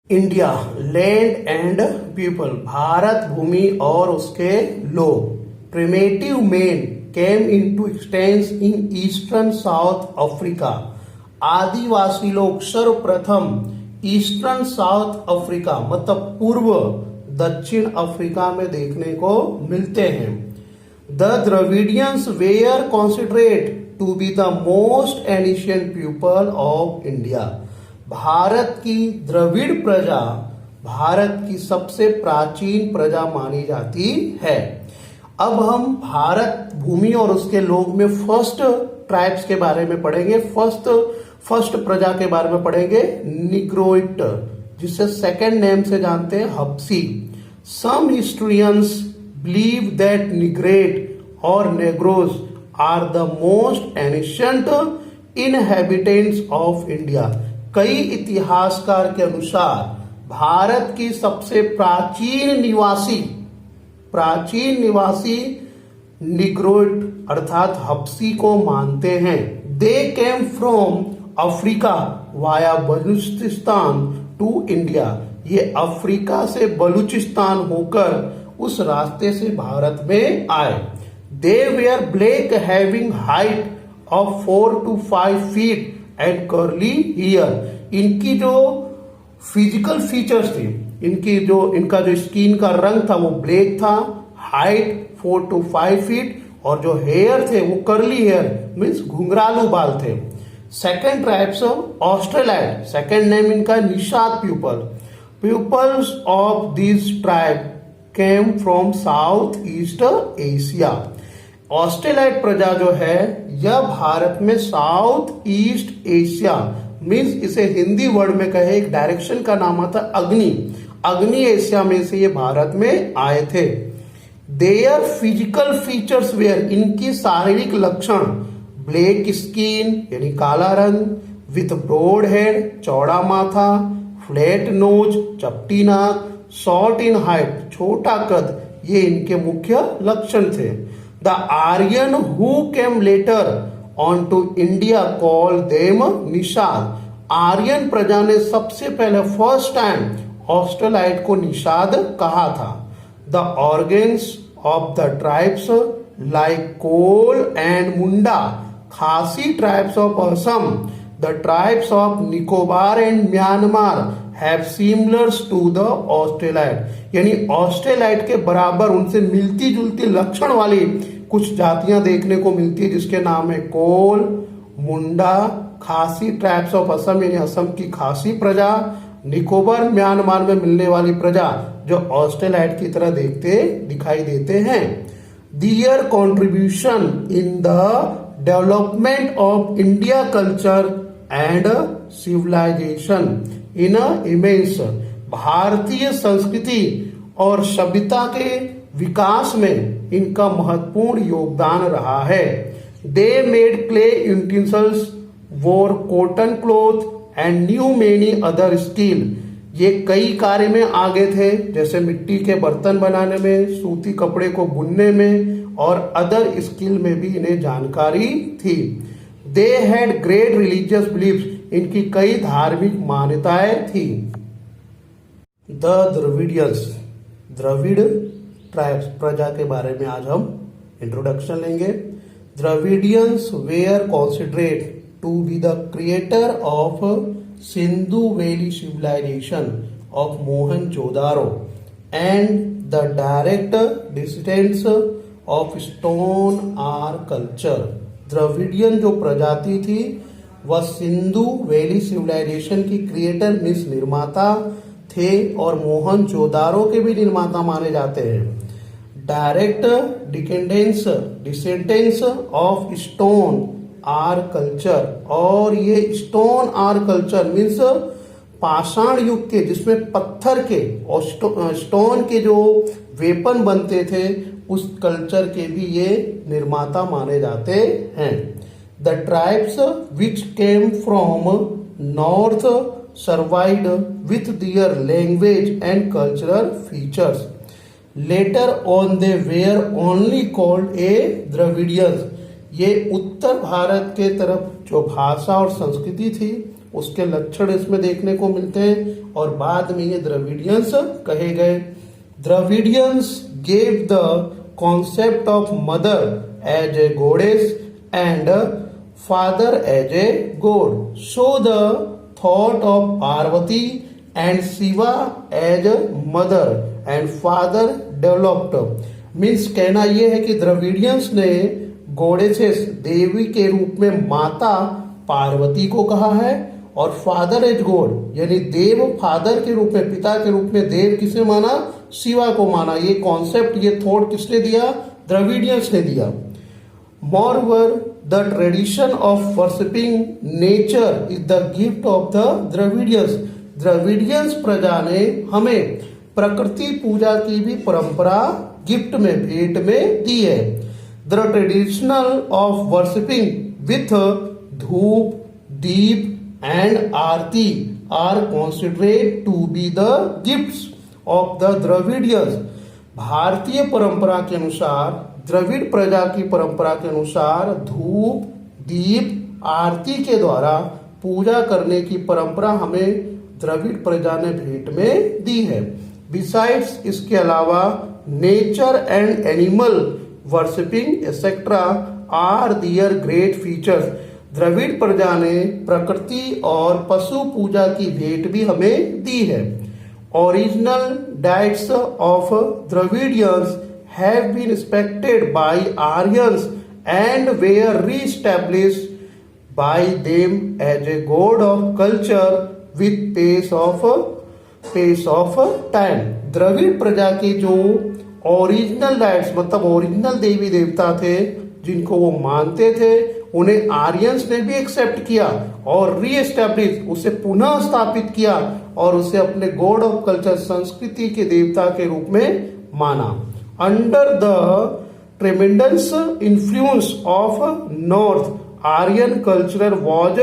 India, land and people, Bharat भूमि और उसके लोग। Primitive man came into existence in eastern south Africa, आदिवासी लोग सर्वप्रथम ईस्टर्न साउथ अफ्रीका मतलब पूर्व दक्षिण अफ्रीका में देखने को मिलते हैं। The Dravidians were considered to be the most ancient people of India, Bharat की द्रविड़ प्रजा भारत की सबसे प्राचीन प्रजा मानी जाती है। अब हम भारत भूमि और उसके लोग में फर्स्ट ट्राइब्स के बारे में पढ़ेंगे, फर्स्ट प्रजा के बारे में पढ़ेंगे, निग्रोइट, जिसे सेकंड नेम से जानते हैं हब्सी। Some historians believe that negrito और negroes are the most ancient inhabitants of India. कई इतिहासकार के अनुसार भारत की सबसे प्राचीन निवासी निग्रोइड अर्थात हब्सी को मानते हैं। They came from Africa via Balochistan to India, ये अफ्रीका से बलूचिस्तान होकर उस रास्ते से भारत में आए। They were black having height of 4 to 5 feet and curly hair. इनकी जो फिजिकल फीचर्स थी, इनका जो स्किन का रंग था वो ब्लैक था, हाइट 4 to 5 feet, और जो हेयर थे वो कर्ली हेयर मीन्स घुंघरालू बाल थे। Second tribes Australoid, second name इनका Nishad peoples of this tribe came from south east Asia. Australoid प्रजा जो है यह भारत में साउथ ईस्ट एशिया मीन्स इसे हिंदी वर्ड में कहे एक डायरेक्शन का नाम आता अग्नि एशिया में से ये भारत में आए थे। देयर फिजिकल फीचर्स वेयर, इनकी शारीरिक लक्षण ब्लैक स्किन यानी काला रंग, विथ ब्रॉड हेड चौड़ा माथा, फ्लैट नोज चपटी नाक, शॉर्ट इन हाइट छोटा कद, ये इनके मुख्य लक्षण थे। The Aryan who came later on to India call them Nishad, Aryan प्रजा ने सबसे पहले फर्स्ट टाइम ऑस्ट्रेलाइड को निषाद कहा था। The organs of the tribes like Kol and Munda, Khasi tribes of Assam, the tribes of Nicobar and Myanmar have similars to the Australoid, यानी Australoid के बराबर उनसे मिलती जुलती लक्षण वाली कुछ जातियां देखने को मिलती है, जिसके नाम है कोल, मुंडा, खासी ट्राइब्स ऑफ असम यानी असम की खासी प्रजा, निकोबार म्यांमार में मिलने वाली प्रजा जो ऑस्ट्रेलाइड की तरह दिखाई देते हैं। Their contribution in the development of India culture and civilization in immense, भारतीय संस्कृति और सभ्यता के विकास में इनका महत्वपूर्ण योगदान रहा है। दे मेड क्ले यूटेंसिल्स, वोर cotton cloth and new many other skill, ये कई कार्य में आगे थे, जैसे मिट्टी के बर्तन बनाने में, सूती कपड़े को बुनने में और अदर स्किल में भी इन्हें जानकारी थी। They had great religious beliefs, इनकी कई धार्मिक मान्यताएं थी। द द्रविडियंस, द्रविड़ ट्राइब्स प्रजा के बारे में आज हम इंट्रोडक्शन लेंगे। Dravidians were considered to be the creator of Sindhu valley civilization of Mohenjodaro and the direct descendants of stone age culture. Dravidian जो प्रजाति थी वह सिंधु वैली सिविलाइजेशन की क्रिएटर मीन्स निर्माता थे और मोहनजोदारो के भी निर्माता माने जाते हैं। Direct descendants of stone age culture, और ये स्टोन आर कल्चर मीन्स पाषाण युग के, जिसमें पत्थर के और स्टोन के जो वेपन बनते थे उस कल्चर के भी ये निर्माता माने जाते हैं। The tribes which came from north survived with their language and cultural features, later on they were only called a Dravidians, ये उत्तर भारत के तरफ जो भाषा और संस्कृति थी उसके लक्षण इसमें देखने को मिलते हैं और बाद में ये द्रविडियंस कहे गए। Dravidians gave the concept of mother as a goddess and father as a god, so the thought of Parvati and Shiva as mother and father developed. Means कहना यह है कि द्रविडियंस ने गॉडेसेस देवी के रूप में माता पार्वती को कहा है और फादर एज गॉड यानी देव फादर के रूप में, पिता के रूप में देव किसे माना, शिवा को माना। ये कॉन्सेप्ट, ये थॉट किसने दिया, द्रविडियंस ने दिया। Moreover the tradition of worshipping nature is the gift of the Dravidians. Dravidians प्रजा ने हमें प्रकृति पूजा की भी परंपरा गिफ्ट में, भेंट में दी है। The traditional of worshipping with dhoop, deep and aarti are considered to be the gifts of the Dravidians. भारतीय परंपरा के अनुसार, द्रविड़ प्रजा की परंपरा के अनुसार धूप, दीप, आरती के द्वारा पूजा करने की परंपरा हमें द्रविड़ प्रजा ने भेंट में दी है। बिसाइड्स, इसके अलावा nature and animal worshipping etcetera are their great features. Dravid प्रजा ने प्रकृति और पशु पूजा की भेंट भी हमें दी है। Original diets of Dravidians have been respected by Aryans and were re-established by them as a god of culture with pace of time। Dravid प्रजा के जो ओरिजिनल डाइट्स मतलब ओरिजिनल देवी देवता थे जिनको वो मानते थे, उन्हें आर्यंस ने भी एक्सेप्ट किया और री-एस्टैब्लिश, उसे पुनः स्थापित किया और उसे अपने गॉड ऑफ कल्चर, संस्कृति के देवता के रूप में माना। Under the tremendous influence of North, Aryan culture was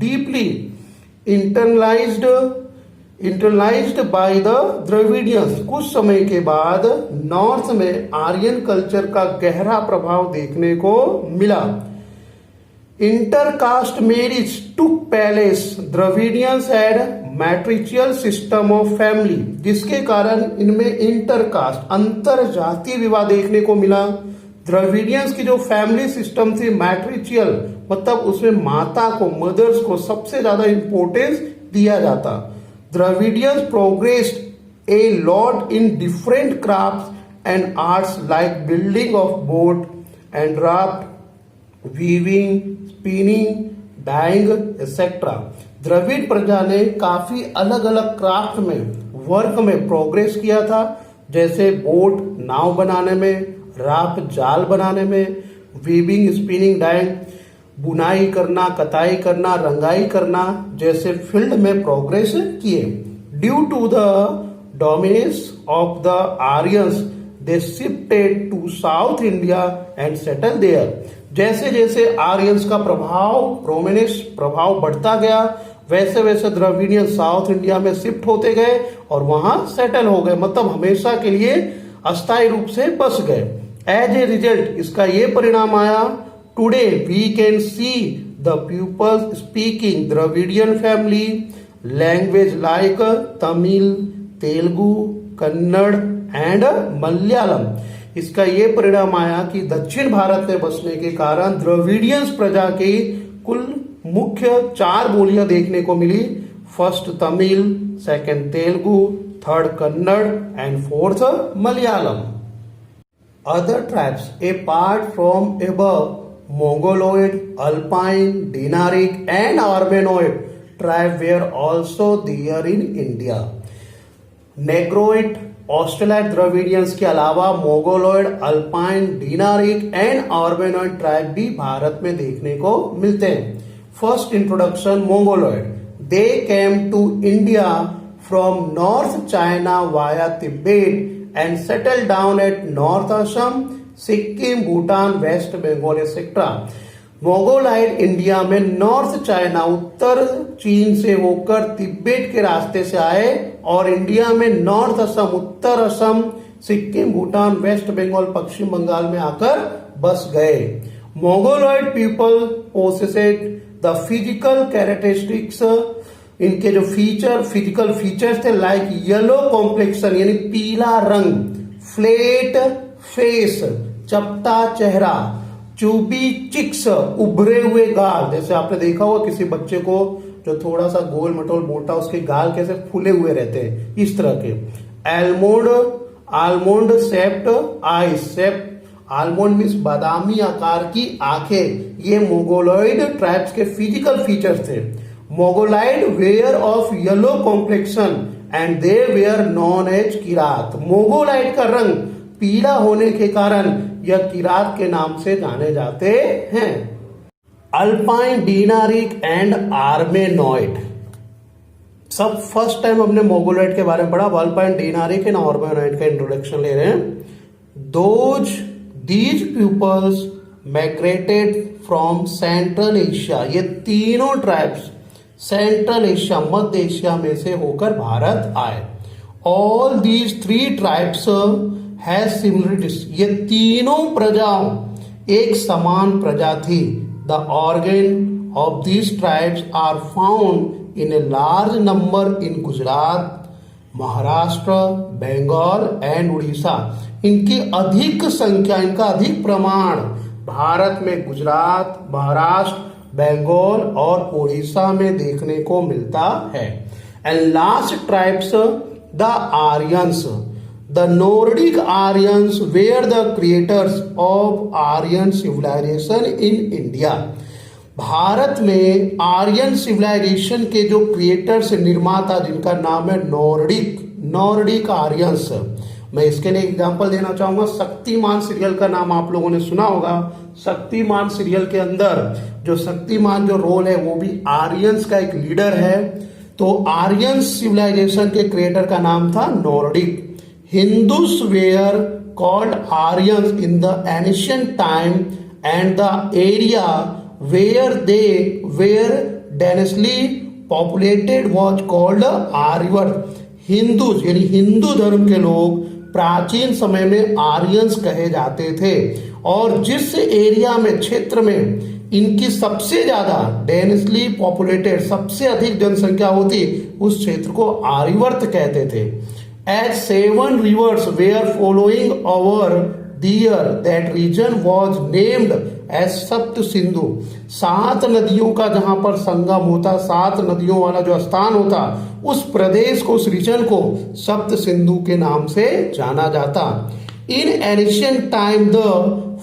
deeply internalized by the Dravidians। कुछ समय के बाद नॉर्थ में आर्यन कल्चर का गहरा प्रभाव देखने को मिला। Intercaste marriage took place. Dravidians had matriarchal system of family, जिसके कारण इनमें इंटरकास्ट अंतर जातीय विवाह देखने को मिला। द्रविडियंस की जो फैमिली सिस्टम थी मैट्रिचियल मतलब उसमें माता को, मदर्स को सबसे ज्यादा इंपॉर्टेंस दिया जाता। Dravidians progressed a lot in different crafts and arts like building of boat and raft, weaving, spinning, dyeing etcetera. Dravid प्रजा ने काफी अलग अलग क्राफ्ट में, वर्क में प्रोग्रेस किया था, जैसे बोट नाव बनाने में, राफ्ट जाल बनाने में, वीविंग, स्पिनिंग, डाइंग बुनाई करना, कताई करना, रंगाई करना जैसे फील्ड में प्रोग्रेस किए। Due to the dominance of the Aryans they shifted to south India and settle there. जैसे जैसे आर्यंस का प्रभाव बढ़ता गया, वैसे वैसे द्रविडियन साउथ इंडिया में शिफ्ट होते गए और वहां सेटल हो गए, मतलब हमेशा के लिए अस्थायी रूप से बस गए। एज ए रिजल्ट इसका ये परिणाम आया, today we can see the peoples speaking Dravidian family language like Tamil, Telugu, Kannada and Malayalam. इसका ये परिणाम आया कि दक्षिण भारत में बसने के कारण द्रविडियंस प्रजा की कुल मुख्य 4 बोलियां देखने को मिली। First Tamil, second Telugu, third Kannada and fourth Malayalam. Other tribes apart from above Mongoloid, Alpine, Dinaric and Armenoid tribe were also there in India। Negroid, Australoid Dravidians के अलावा Mongoloid, Alpine, Dinaric and Armenoid tribe भी भारत में देखने को मिलते हैं। First introduction Mongoloid. They came to India from north China via Tibet and settle down at north Assam, Sikkim, Bhutan, West Bengal etcetera. Mongoloid India में north China, उत्तर चीन से होकर तिब्बत के रास्ते से आए और इंडिया में नॉर्थ असम, उत्तर असम, सिक्किम, भूटान, वेस्ट बंगाल, पश्चिम बंगाल में आकर बस गए। मोगोलॉइड पीपल पोसेसेड द फिजिकल कैरेक्टरिस्टिक्स, इनके जो फिजिकल फीचर्स थे, लाइक येलो कॉम्प्लेक्शन यानी पीला रंग, फ्लैट फेस चपटा चेहरा, चूबी चिक्स उभरे हुए गाल, जैसे आपने देखा होगा किसी बच्चे को जो थोड़ा सा गोल मटोल मोटा, उसके गाल कैसे फूले हुए रहते हैं, इस तरह के। Almond shaped eyes, almond means बादामी आकार की आंखें, ये मोगोलॉइड ट्राइब्स के फिजिकल फीचर्स थे। Mongoloid were of yellow complexion and they were known as Kirat, Mongoloid का रंग पीला होने के कारण यह किरात के नाम से जाने जाते हैं। अल्पाइन डिनारिक एंड आर्मेनॉइड, सब फर्स्ट टाइम हमने मोगोलाइड के बारे में पढ़ा, अल्पाइन डिनारिक एंड आर्मेनॉइड का इंट्रोडक्शन ले रहे हैं। These peoples migrated from central Asia, ये तीनों ट्राइब्स सेंट्रल एशिया मध्य एशिया में से होकर भारत आए। All these three tribes has similarities, ये तीनों प्रजाओं एक समान प्रजा थी। The organ of these tribes are found in a large number in Gujarat, Maharashtra, Bengal and Orissa. इनकी अधिक संख्या, इनका अधिक प्रमाण भारत में गुजरात, महाराष्ट्र, बंगाल और उड़ीसा में देखने को मिलता है। And last tribes the Aryans, the Nordic Aryans were the creators of Aryan civilization in India. भारत में आर्यन सिविलाइजेशन के जो क्रिएटर्स, निर्माता, जिनका नाम है नॉर्डिक आर्यंस। मैं इसके लिए एग्जांपल देना चाहूंगा, शक्तिमान सीरियल का नाम आप लोगों ने सुना होगा। शक्तिमान सीरियल के अंदर जो शक्तिमान जो रोल है वो भी आर्यंस का एक लीडर है। तो आर्यन सिविलाइजेशन के क्रिएटर का नाम था Nordic. Hindus were called Aryans in the ancient time and the area where they were densely populated was called Aryavart. Hindus यानी हिंदू धर्म के लोग प्राचीन समय में आर्यंस कहे जाते थे, और जिस एरिया में, क्षेत्र में इनकी सबसे ज्यादा डेंसली पॉपुलेटेड, सबसे अधिक जनसंख्या होती, उस क्षेत्र को आर्यवर्त कहते थे। As 7 rivers were following our deer, that region was named as सप्त सिंधु। 7 नदियों का जहां पर संगम होता, 7 नदियों वाला जो स्थान होता, उस प्रदेश को, उस रीजन को सप्त सिंधु के नाम से जाना जाता। In ancient time the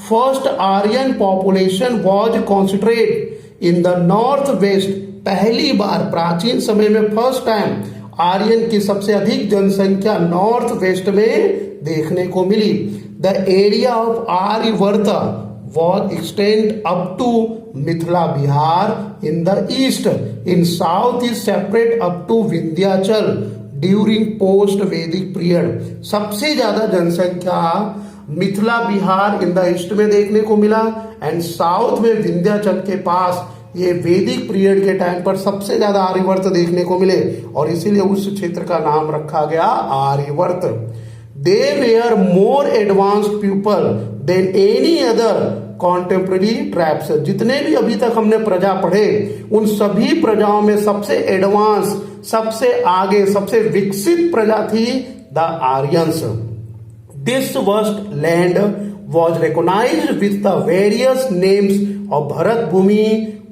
first Aryan population was concentrated in the north west. पहली बार प्राचीन समय में फर्स्ट टाइम आर्यन की सबसे अधिक जनसंख्या नॉर्थ वेस्ट में देखने को मिली। The area of Aryavarta was extend up to Mithila Bihar in the east, in south is separate up to Vindhyachal during post Vedic period. सबसे ज्यादा जनसंख्या Mithila Bihar in the east में देखने को मिला, एंड साउथ में विंध्याचल के पास ये वैदिक पीरियड के टाइम पर सबसे ज्यादा आर्यवर्त देखने को मिले, और इसीलिए उस क्षेत्र का नाम रखा गया Aryavarta. They were more advanced people than any other contemporary tribes. जितने भी अभी तक हमने प्रजा पढ़े, उन सभी प्रजाओं में सबसे एडवांस, सबसे आगे, सबसे विकसित प्रजा थी the Aryans. This vast land was recognized with the various names of Bharat Bhumi,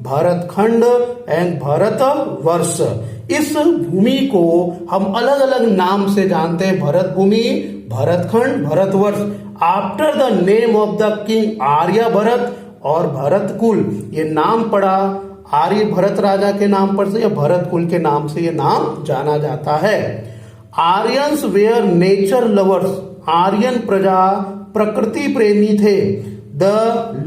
Bharat Khand and Bharat वर्ष। इस भूमि को हम अलग अलग नाम से जानते हैं, Bharat Bhumi, Bharat Khand, Bharat Varsh, after the name of the king Arya Bharat और भरत कुल। ये नाम पड़ा आर्य भरत राजा के नाम पर से, या भरत कुल के नाम से ये नाम जाना जाता है। Aryans were nature lovers. Aryan प्रजा प्रकृति प्रेमी थे। They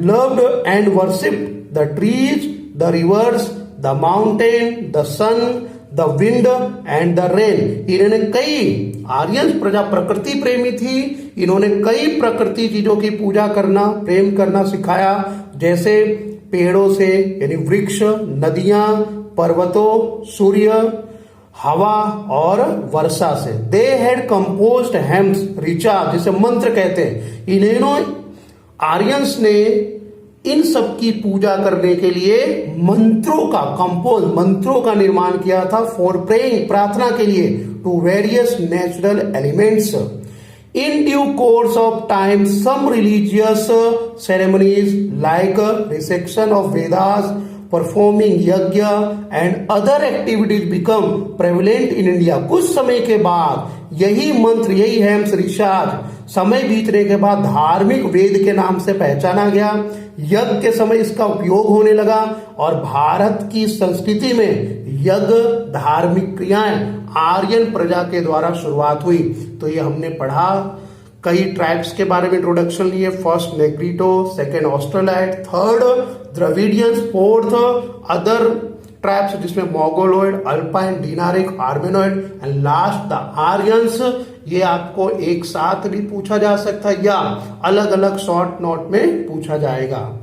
loved and worshipped the trees, the rivers, the mountain, the sun, the wind and the rain. इन्होंने कई, आर्यन प्रजा प्रकृति प्रेमी थी, इन्होंने कई प्रकृति चीजों की पूजा करना, प्रेम करना सिखाया, जैसे पेड़ों से यानी वृक्ष, नदियां, पर्वतों, सूर्य, हवा और वर्षा से। दे हैड कंपोज्ड हेम्स, ऋचा जिसे मंत्र कहते हैं, इन्होंने आर्यंस ने इन सब की पूजा करने के लिए मंत्रों का निर्माण किया था फॉर प्रेइंग, प्रार्थना के लिए, to various natural elements. In due course of time, some religious ceremonies like reception of Vedas, performing yajna and other activities become prevalent in India. कुछ समय के बाद यही मंत्र, यही हेम्स ऋषाद समय बीतने के बाद धार्मिक वेद के नाम से पहचाना गया. यज्ञ के समय इसका उपयोग होने लगा और भारत की संस्कृति में यज्ञ, धार्मिक क्रियाएं आर्यन प्रजा के द्वारा शुरुआत हुई. तो ये हमने पढ़ा, कई ट्राइब्स के बारे में इंट्रोडक्शन लिए. First Negrito, second Australoid, third Dravidians, fourth other tribes जिसमें Mongoloid, Alpine, Dinaric, Armenoid and last the Aryans. ये आपको एक साथ भी पूछा जा सकता है या अलग अलग शॉर्ट नोट में पूछा जाएगा.